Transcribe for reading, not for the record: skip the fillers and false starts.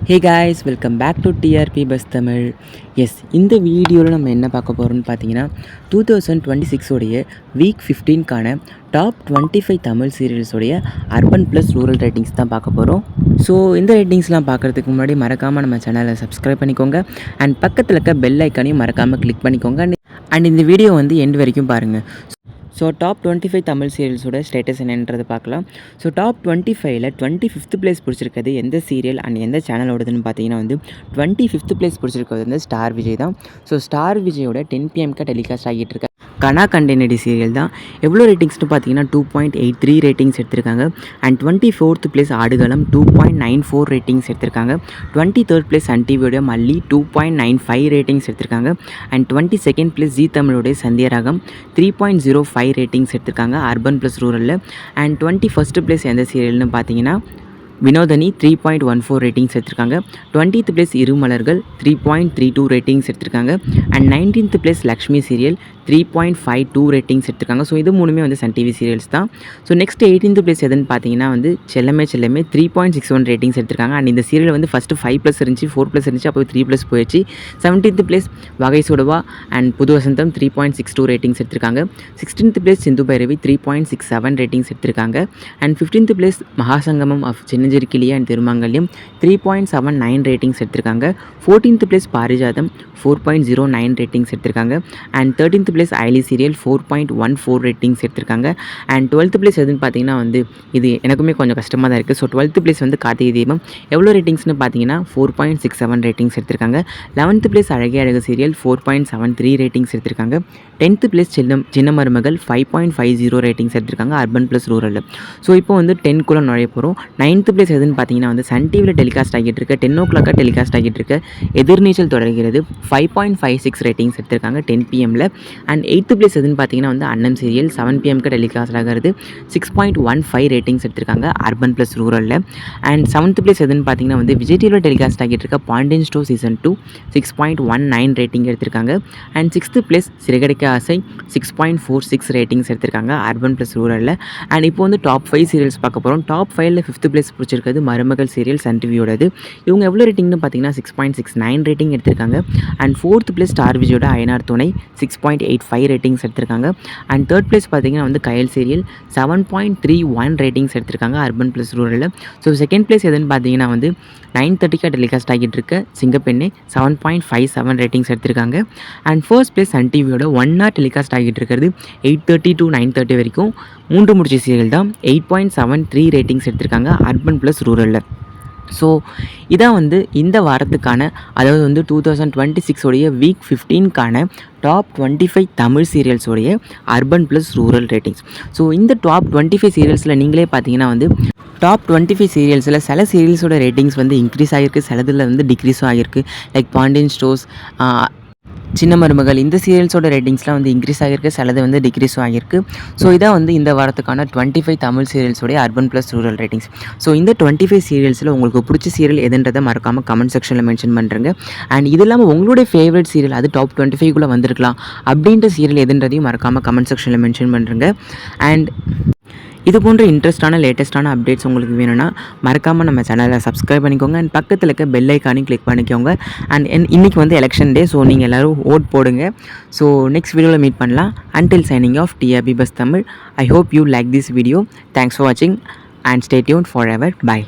Hey guys, welcome back to TRP buzz Tamil. Yes, இந்த வீடியோவில் நம்ம என்ன பார்க்க போகிறோம்னு பார்த்தீங்கன்னா 2026 வீக் 15க்கான டாப் 25 தமிழ் சீரியல்ஸோடைய அர்பன் ப்ளஸ் ரூரல் ரேட்டிங்ஸ் தான் பார்க்க போகிறோம். ஸோ இந்த ரேட்டிங்ஸ்லாம் பார்க்குறதுக்கு முன்னாடி மறக்காமல் நம்ம சேனலை சப்ஸ்கிரைப் பண்ணிக்கோங்க அண்ட் பக்கத்தில் இருக்க பெல் ஐக்கானையும் மறக்காமல் கிளிக் பண்ணிக்கோங்க. அண்ட் இந்த வீடியோ வந்து எண்ட் வரைக்கும் பாருங்கள். ஸோ டாப் 25 தமிழ் சீரியல்ஸோட ஸ்டேட்டஸ் என்னன்றது பார்க்கலாம். ஸோ டாப் 25ல் 25th பிளேஸ் பிடிச்சிருக்கிறது எந்த சீரியல் அண்ட் எந்த சேனலோடதுன்னு பார்த்தீங்கன்னா வந்து 25th பிளேஸ் பிடிச்சிருக்கிறது வந்து ஸ்டார் விஜய் தான். ஸோ ஸ்டார் விஜயோட 10 PM டெலிகாஸ்ட் ஆகிட்டு இருக்க கனா கண்டெனடி சீரியல் தான். எவ்வளோ ரேட்டிங்ஸ்னு பார்த்தீங்கன்னா 2.83 ரேட்டிங்ஸ் எடுத்திருக்காங்க. And 24th place Aadukalam 2.94 ratings எடுத்திருக்காங்க. 23rd பிளேஸ் சன் டிவியோட மல்லி 2.95 ரேட்டிங்ஸ் எடுத்திருக்காங்க. அண்ட் 22nd பிளேஸ் ஜி தமிழோடைய சந்தியராகம் 3.05 ரேட்டிங்ஸ் எடுத்திருக்காங்க அர்பன் ப்ளஸ் ரூரலில். அண்ட் 21st பிளேஸ் எந்த சீரியல்னு பார்த்தீங்கன்னா வினோதனி 3.14 ரேட்டிங்ஸ் எடுத்திருக்காங்க. 20th பிளேஸ் இருமலர்கள் 3.32 ரேட்டிங்ஸ் எடுத்திருக்காங்க. And 19th place Lakshmi serial 3.52 ratings எடுத்திருக்காங்க. ஸோ இது மூணுமே வந்து சன் டிவி சீரியல்ஸ் தான். ஸோ நெக்ஸ்ட் 18th பிளேஸ் எதுன்னு பார்த்தீங்கன்னா வந்து செல்லமே 3.61 ரேட்டிங்ஸ் எடுத்திருக்காங்க. அண்ட் இந்த சீரியல் வந்து ஃபஸ்ட்டு 5+ இருந்துச்சு, 4+ இருந்துச்சு, அப்போ 3+ போயிடுச்சு. 17th பிளேஸ் வகை சுடவா அண்ட் புது வசந்தம் 3.62 ரேட்டிங்ஸ் எடுத்திருக்காங்க. 16th place Sindhu Bhairavi 3.67 ratings எடுத்திருக்காங்க. And 15th place Mahasangamam of சின்னஞ்சிறுக்கிளியா அண்ட் திருமங்கல்யம் 3.79 ரேட்டிங்ஸ் எடுத்திருக்காங்க. 14th பிளேஸ் பாரிஜாதம் 4.09 ரேட்டிங்ஸ் எடுத்திருக்காங்க. And 13th place Ayali serial 4.14 ratings எடுத்திருக்காங்க. அண்ட் 12th பிளேஸ் எதுன்னு பார்த்தீங்கன்னா வந்து இது எனக்குமே கொஞ்சம் கஷ்டமாக தான் இருக்குது. ஸோ 12th பிளேஸ் வந்து கார்த்திகை தீபம் எவ்வளோ ரேட்டிங்ஸ்னு பார்த்தீங்கன்னா 4.67 ரேட்டிங்ஸ் எடுத்திருக்காங்க. 11th பிளேஸ் அழகே அழகு சீரியல் 4.73 ரேட்டிங்ஸ் எடுத்திருக்காங்க. 10th பிளேஸ் சின்ன மருமகள் 5.50 ரேட்டிங்ஸ் எடுத்திருக்காங்க அர்பன் ப்ளஸ் ரூரலில். ஸோ இப்போ வந்து 10க்குள்ளே நுழைய போகிறோம். 9th பிளேஸ் எதுன்னு பார்த்தீங்கன்னா வந்து சன் டிவியில் டெலிகாஸ்ட் ஆகிட்டு இருக்க 10 o'clock டெலிகாஸ்ட் ஆகிட்டு இருக்க எதிர்நீச்சல் தொடர்கிறது 5.56 ரேட்டிங்ஸ் எடுத்திருக்காங்க 10 PMல். அண்ட் 8th பிளேஸ் எதுன்னு பார்த்தீங்கன்னா வந்து அண்ணன் சீரியல் 7 PMக்கு டெலிகாஸ்ட் ஆகிறது 6.15 ரேட்டிங்ஸ் எடுத்திருக்காங்க அர்பன் ப்ளஸ் ரூரலில். அண்ட் 7th பிளேஸ் எதுன்னு பார்த்தீங்கன்னா வந்து விஜய் டிவியில் டெலிகாஸ்ட் ஆகிட்டு இருக்க பாண்டியன் ஸ்டோர் சீசன் 2 6.19 ரேட்டிங் எடுத்திருக்காங்க. And 6th place Siragadikka Aasai 6.46 ratings எடுத்திருக்காங்க அர்பன் ப்ளஸ் ரூரலில். அண்ட் இப்போ வந்து டாப் 5 சீரியல்ஸ் பார்க்க போகிறோம். டாப் 5ல் 5th பிளேஸ் பிடிச்சிருக்கிறது மருமகள் சீரியல் சன் டிவியோடது. இவங்க எவ்வளோ ரேட்டிங்னு பார்த்தீங்கன்னா 6.69 ரேட்டிங் எடுத்திருக்காங்க. அண்ட் 4th பிளேஸ் ஸ்டார் விஜயோட ஐநார் துணை 6.85 ரேட்டிங்ஸ் எடுத்திருக்காங்க. அண்ட் 3rd பிளேஸ் பார்த்தீங்கன்னா வந்து கயல் சீரியல் 7.31 ரேட்டிங்ஸ் எடுத்திருக்காங்க அர்பன் ப்ளஸ் ரூரலில். ஸோ செகண்ட் பிளேஸ் எதுன்னு பார்த்தீங்கன்னா வந்து 9:30 டெலிகாஸ்ட் ஆகிட்டு இருக்க சிங்கப்பெண்ணை 7.57 ரேட்டிங்ஸ் எடுத்திருக்காங்க. அண்ட் ஃபர்ஸ்ட் பிளேஸ் சன் டிவியோட 1 hour டெலிகாஸ்ட் ஆகிட்டு இருக்கிறது 8:30 to 9:30 வரைக்கும் 3 முடிச்ச சீரியல் தான் 8.73 ரேட்டிங்ஸ் எடுத்திருக்காங்க அர்பன் ப்ளஸ் ரூரலில். ஸோ இதான் வந்து இந்த வாரத்துக்கான, அதாவது வந்து 2026 வீக் 15க்கான டாப் 25 தமிழ் சீரியல்ஸோடைய urban plus rural ratings. So இந்த டாப் 25 சீரியல்ஸில் நீங்களே பார்த்தீங்கன்னா வந்து டாப் 25 சீரியல்ஸில் சில சீரியல்ஸோட ரேட்டிங்ஸ் வந்து இன்க்ரீஸ் ஆகிருக்கு, சிலதில் வந்து டிக்ரீஸும் ஆகிருக்கு. லைக் பாண்டியன் ஸ்டோர்ஸ், சின்ன மருமகள், இந்த சீரியல்ஸோட ரேட்டிங்ஸ்லாம் வந்து இன்க்ரீஸ் ஆகிருக்கு, சிலது வந்து டிக்ரீஸும் ஆகிருக்கு. ஸோ இதான் வந்து இந்த வாரத்துக்கான 25 தமிழ் சீரியல்ஸோடைய urban plus rural ratings. So இந்த 25 சீரியல்ஸில் உங்களுக்கு பிடிச்ச சீரியல் எதுன்றதை மறக்காமல் கமெண்ட் செக்ஷனில் மென்ஷன் பண்ணுறேங்க. அண்ட் இது இல்லாமல் உங்களுடைய ஃபேவரட் சீரியல், அது டாப் 25குள்ளே வந்திருக்கலாம் அப்படின்ற சீரியல் எதுன்றதையும் மறக்காமல் கமெண்ட் செக்ஷனில் மென்ஷன் பண்ணுறேங்க. அண்ட் இது போன்ற இன்ட்ரெஸ்டான லேட்டஸ்ட்டான அப்டேட்ஸ் உங்களுக்கு வேணும்னா மறக்காமல் நம்ம சேனலை சப்ஸ்கிரைப் பண்ணிக்கோங்க. அண்ட் பக்கத்தில் இருக்க பெல் ஐக்கானையும் கிளிக் பண்ணிக்கோங்க. அண்ட் இன்றைக்கி வந்து எலெக்ஷன் டே, ஸோ நீங்கள் எல்லோரும் ஓட் போடுங்க. ஸோ நெக்ஸ்ட் வீடியோவில் மீட் பண்ணலாம். Until signing off TRP buzz Tamil. I hope you like this video. Thanks for வாட்சிங் and stay tuned forever. By.